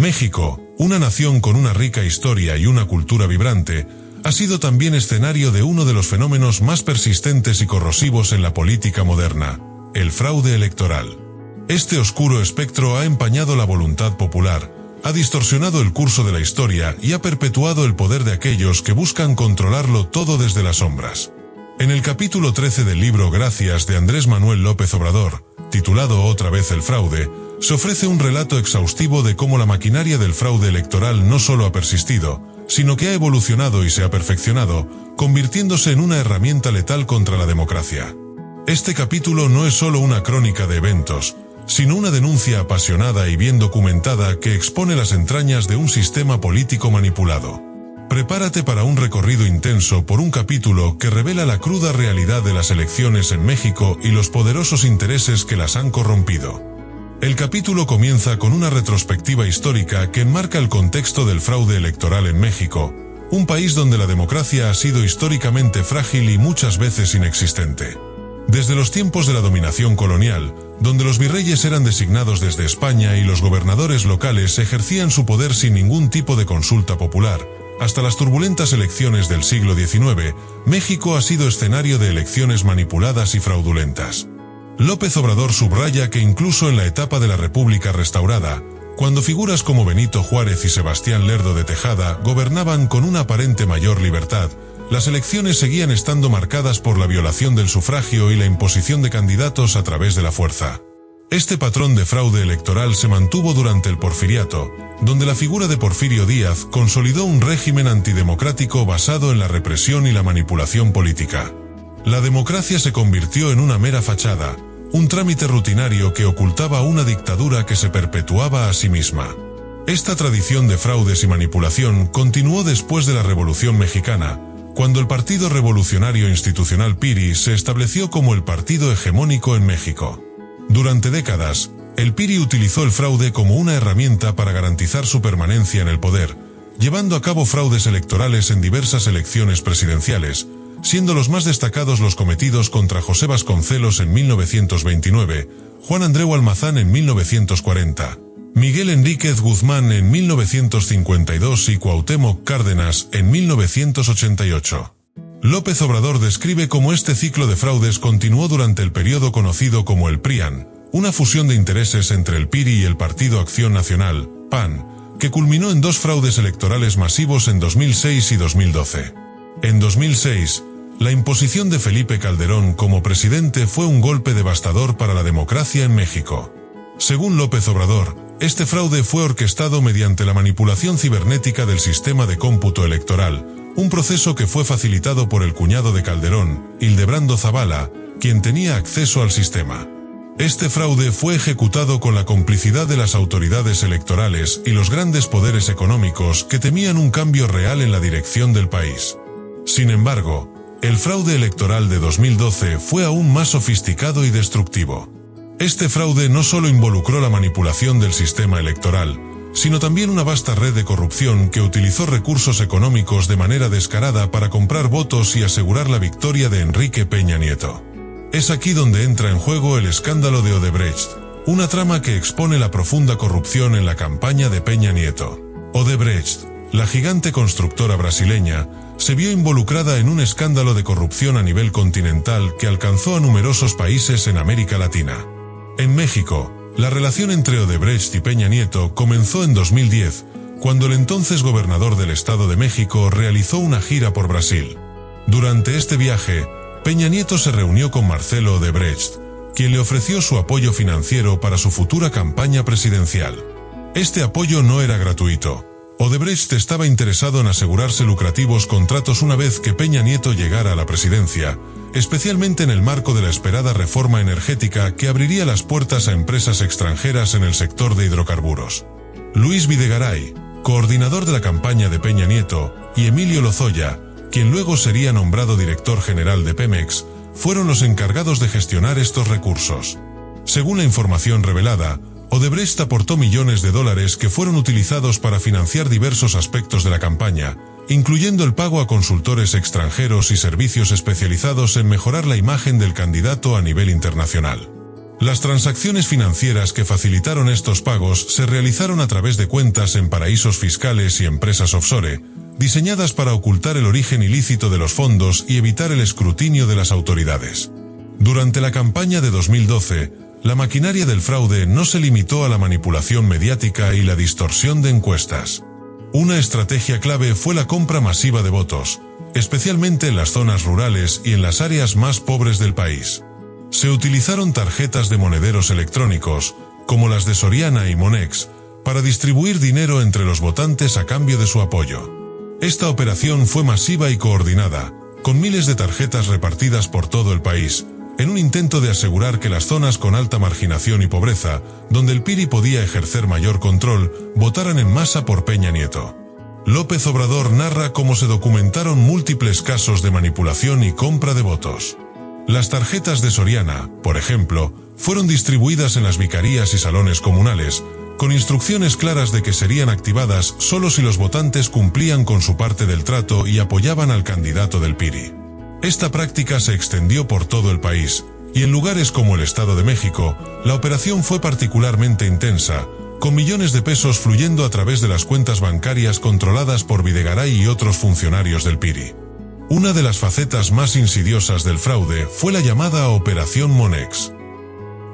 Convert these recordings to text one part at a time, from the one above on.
México, una nación con una rica historia y una cultura vibrante, ha sido también escenario de uno de los fenómenos más persistentes y corrosivos en la política moderna, el fraude electoral. Este oscuro espectro ha empañado la voluntad popular, ha distorsionado el curso de la historia y ha perpetuado el poder de aquellos que buscan controlarlo todo desde las sombras. En el capítulo 13 del libro Gracias de Andrés Manuel López Obrador, titulado Otra vez el fraude, se ofrece un relato exhaustivo de cómo la maquinaria del fraude electoral no solo ha persistido, sino que ha evolucionado y se ha perfeccionado, convirtiéndose en una herramienta letal contra la democracia. Este capítulo no es solo una crónica de eventos, sino una denuncia apasionada y bien documentada que expone las entrañas de un sistema político manipulado. Prepárate para un recorrido intenso por un capítulo que revela la cruda realidad de las elecciones en México y los poderosos intereses que las han corrompido. El capítulo comienza con una retrospectiva histórica que enmarca el contexto del fraude electoral en México, un país donde la democracia ha sido históricamente frágil y muchas veces inexistente. Desde los tiempos de la dominación colonial, donde los virreyes eran designados desde España y los gobernadores locales ejercían su poder sin ningún tipo de consulta popular, hasta las turbulentas elecciones del siglo XIX, México ha sido escenario de elecciones manipuladas y fraudulentas. López Obrador subraya que incluso en la etapa de la República restaurada, cuando figuras como Benito Juárez y Sebastián Lerdo de Tejada gobernaban con una aparente mayor libertad, las elecciones seguían estando marcadas por la violación del sufragio y la imposición de candidatos a través de la fuerza. Este patrón de fraude electoral se mantuvo durante el Porfiriato, donde la figura de Porfirio Díaz consolidó un régimen antidemocrático basado en la represión y la manipulación política. La democracia se convirtió en una mera fachada, un trámite rutinario que ocultaba una dictadura que se perpetuaba a sí misma. Esta tradición de fraudes y manipulación continuó después de la Revolución Mexicana, cuando el Partido Revolucionario Institucional PRI se estableció como el partido hegemónico en México. Durante décadas, el PRI utilizó el fraude como una herramienta para garantizar su permanencia en el poder, llevando a cabo fraudes electorales en diversas elecciones presidenciales, siendo los más destacados los cometidos contra José Vasconcelos en 1929, Juan Andreu Almazán en 1940, Miguel Enríquez Guzmán en 1952 y Cuauhtémoc Cárdenas en 1988. López Obrador describe cómo este ciclo de fraudes continuó durante el periodo conocido como el PRIAN, una fusión de intereses entre el PRI y el Partido Acción Nacional, PAN, que culminó en dos fraudes electorales masivos en 2006 y 2012. En 2006, la imposición de Felipe Calderón como presidente fue un golpe devastador para la democracia en México. Según López Obrador, este fraude fue orquestado mediante la manipulación cibernética del sistema de cómputo electoral, un proceso que fue facilitado por el cuñado de Calderón, Hildebrando Zavala, quien tenía acceso al sistema. Este fraude fue ejecutado con la complicidad de las autoridades electorales y los grandes poderes económicos que temían un cambio real en la dirección del país. Sin embargo, el fraude electoral de 2012 fue aún más sofisticado y destructivo. Este fraude no solo involucró la manipulación del sistema electoral, sino también una vasta red de corrupción que utilizó recursos económicos de manera descarada para comprar votos y asegurar la victoria de Enrique Peña Nieto. Es aquí donde entra en juego el escándalo de Odebrecht, una trama que expone la profunda corrupción en la campaña de Peña Nieto. Odebrecht, la gigante constructora brasileña, se vio involucrada en un escándalo de corrupción a nivel continental que alcanzó a numerosos países en América Latina. En México, la relación entre Odebrecht y Peña Nieto comenzó en 2010, cuando el entonces gobernador del Estado de México realizó una gira por Brasil. Durante este viaje, Peña Nieto se reunió con Marcelo Odebrecht, quien le ofreció su apoyo financiero para su futura campaña presidencial. Este apoyo no era gratuito. Odebrecht estaba interesado en asegurarse lucrativos contratos una vez que Peña Nieto llegara a la presidencia, especialmente en el marco de la esperada reforma energética que abriría las puertas a empresas extranjeras en el sector de hidrocarburos. Luis Videgaray, coordinador de la campaña de Peña Nieto, y Emilio Lozoya, quien luego sería nombrado director general de Pemex, fueron los encargados de gestionar estos recursos. Según la información revelada, Odebrecht aportó millones de dólares que fueron utilizados para financiar diversos aspectos de la campaña, incluyendo el pago a consultores extranjeros y servicios especializados en mejorar la imagen del candidato a nivel internacional. Las transacciones financieras que facilitaron estos pagos se realizaron a través de cuentas en paraísos fiscales y empresas offshore, diseñadas para ocultar el origen ilícito de los fondos y evitar el escrutinio de las autoridades. Durante la campaña de 2012, la maquinaria del fraude no se limitó a la manipulación mediática y la distorsión de encuestas. Una estrategia clave fue la compra masiva de votos, especialmente en las zonas rurales y en las áreas más pobres del país. Se utilizaron tarjetas de monederos electrónicos, como las de Soriana y Monex, para distribuir dinero entre los votantes a cambio de su apoyo. Esta operación fue masiva y coordinada, con miles de tarjetas repartidas por todo el país, en un intento de asegurar que las zonas con alta marginación y pobreza, donde el PRI podía ejercer mayor control, votaran en masa por Peña Nieto. López Obrador narra cómo se documentaron múltiples casos de manipulación y compra de votos. Las tarjetas de Soriana, por ejemplo, fueron distribuidas en las vicarías y salones comunales, con instrucciones claras de que serían activadas solo si los votantes cumplían con su parte del trato y apoyaban al candidato del PRI. Esta práctica se extendió por todo el país, y en lugares como el Estado de México, la operación fue particularmente intensa, con millones de pesos fluyendo a través de las cuentas bancarias controladas por Videgaray y otros funcionarios del PRI. Una de las facetas más insidiosas del fraude fue la llamada Operación Monex.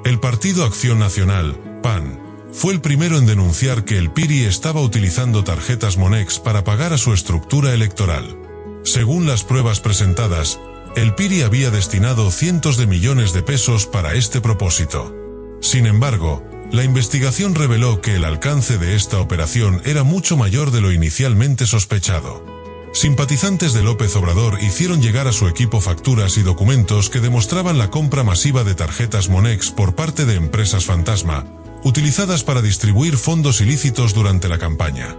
El Partido Acción Nacional, PAN, fue el primero en denunciar que el PRI estaba utilizando tarjetas Monex para pagar a su estructura electoral. Según las pruebas presentadas, el PRI había destinado cientos de millones de pesos para este propósito. Sin embargo, la investigación reveló que el alcance de esta operación era mucho mayor de lo inicialmente sospechado. Simpatizantes de López Obrador hicieron llegar a su equipo facturas y documentos que demostraban la compra masiva de tarjetas Monex por parte de empresas fantasma, utilizadas para distribuir fondos ilícitos durante la campaña.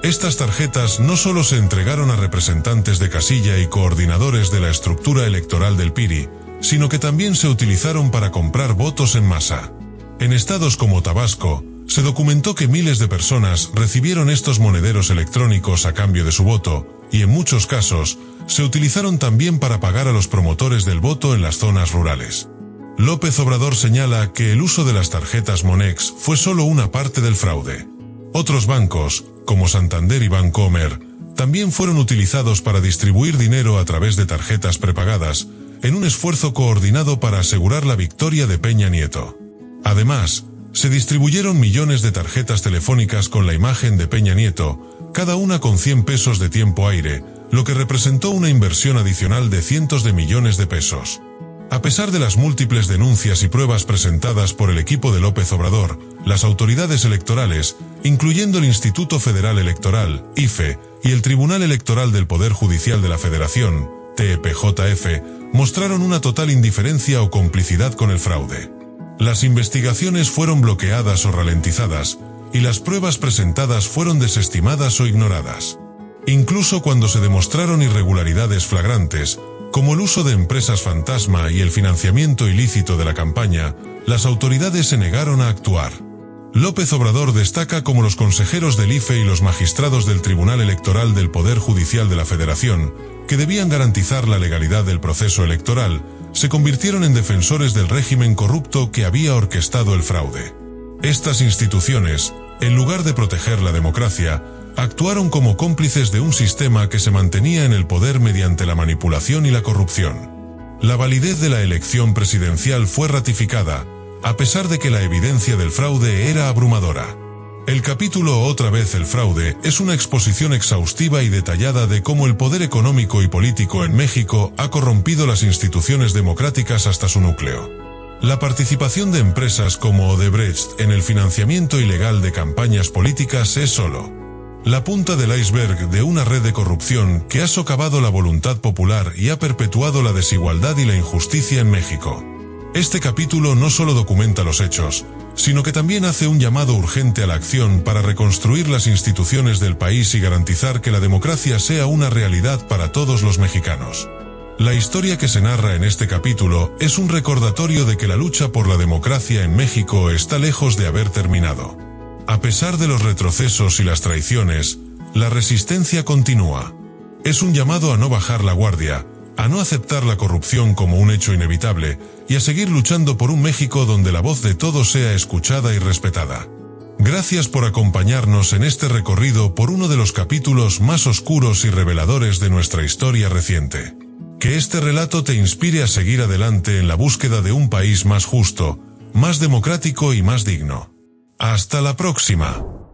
Estas tarjetas no solo se entregaron a representantes de casilla y coordinadores de la estructura electoral del PRI, sino que también se utilizaron para comprar votos en masa. En estados como Tabasco, se documentó que miles de personas recibieron estos monederos electrónicos a cambio de su voto, y en muchos casos, se utilizaron también para pagar a los promotores del voto en las zonas rurales. López Obrador señala que el uso de las tarjetas Monex fue solo una parte del fraude. Otros bancos, como Santander y Bancomer, también fueron utilizados para distribuir dinero a través de tarjetas prepagadas, en un esfuerzo coordinado para asegurar la victoria de Peña Nieto. Además, se distribuyeron millones de tarjetas telefónicas con la imagen de Peña Nieto, cada una con 100 pesos de tiempo aire, lo que representó una inversión adicional de cientos de millones de pesos. A pesar de las múltiples denuncias y pruebas presentadas por el equipo de López Obrador, las autoridades electorales, incluyendo el Instituto Federal Electoral, IFE, y el Tribunal Electoral del Poder Judicial de la Federación, TEPJF, mostraron una total indiferencia o complicidad con el fraude. Las investigaciones fueron bloqueadas o ralentizadas, y las pruebas presentadas fueron desestimadas o ignoradas. Incluso cuando se demostraron irregularidades flagrantes, como el uso de empresas fantasma y el financiamiento ilícito de la campaña, las autoridades se negaron a actuar. López Obrador destaca cómo los consejeros del IFE y los magistrados del Tribunal Electoral del Poder Judicial de la Federación, que debían garantizar la legalidad del proceso electoral, se convirtieron en defensores del régimen corrupto que había orquestado el fraude. Estas instituciones, en lugar de proteger la democracia, actuaron como cómplices de un sistema que se mantenía en el poder mediante la manipulación y la corrupción. La validez de la elección presidencial fue ratificada, a pesar de que la evidencia del fraude era abrumadora. El capítulo Otra vez el fraude es una exposición exhaustiva y detallada de cómo el poder económico y político en México ha corrompido las instituciones democráticas hasta su núcleo. La participación de empresas como Odebrecht en el financiamiento ilegal de campañas políticas es solo la punta del iceberg de una red de corrupción que ha socavado la voluntad popular y ha perpetuado la desigualdad y la injusticia en México. Este capítulo no solo documenta los hechos, sino que también hace un llamado urgente a la acción para reconstruir las instituciones del país y garantizar que la democracia sea una realidad para todos los mexicanos. La historia que se narra en este capítulo es un recordatorio de que la lucha por la democracia en México está lejos de haber terminado. A pesar de los retrocesos y las traiciones, la resistencia continúa. Es un llamado a no bajar la guardia, a no aceptar la corrupción como un hecho inevitable y a seguir luchando por un México donde la voz de todos sea escuchada y respetada. Gracias por acompañarnos en este recorrido por uno de los capítulos más oscuros y reveladores de nuestra historia reciente. Que este relato te inspire a seguir adelante en la búsqueda de un país más justo, más democrático y más digno. ¡Hasta la próxima!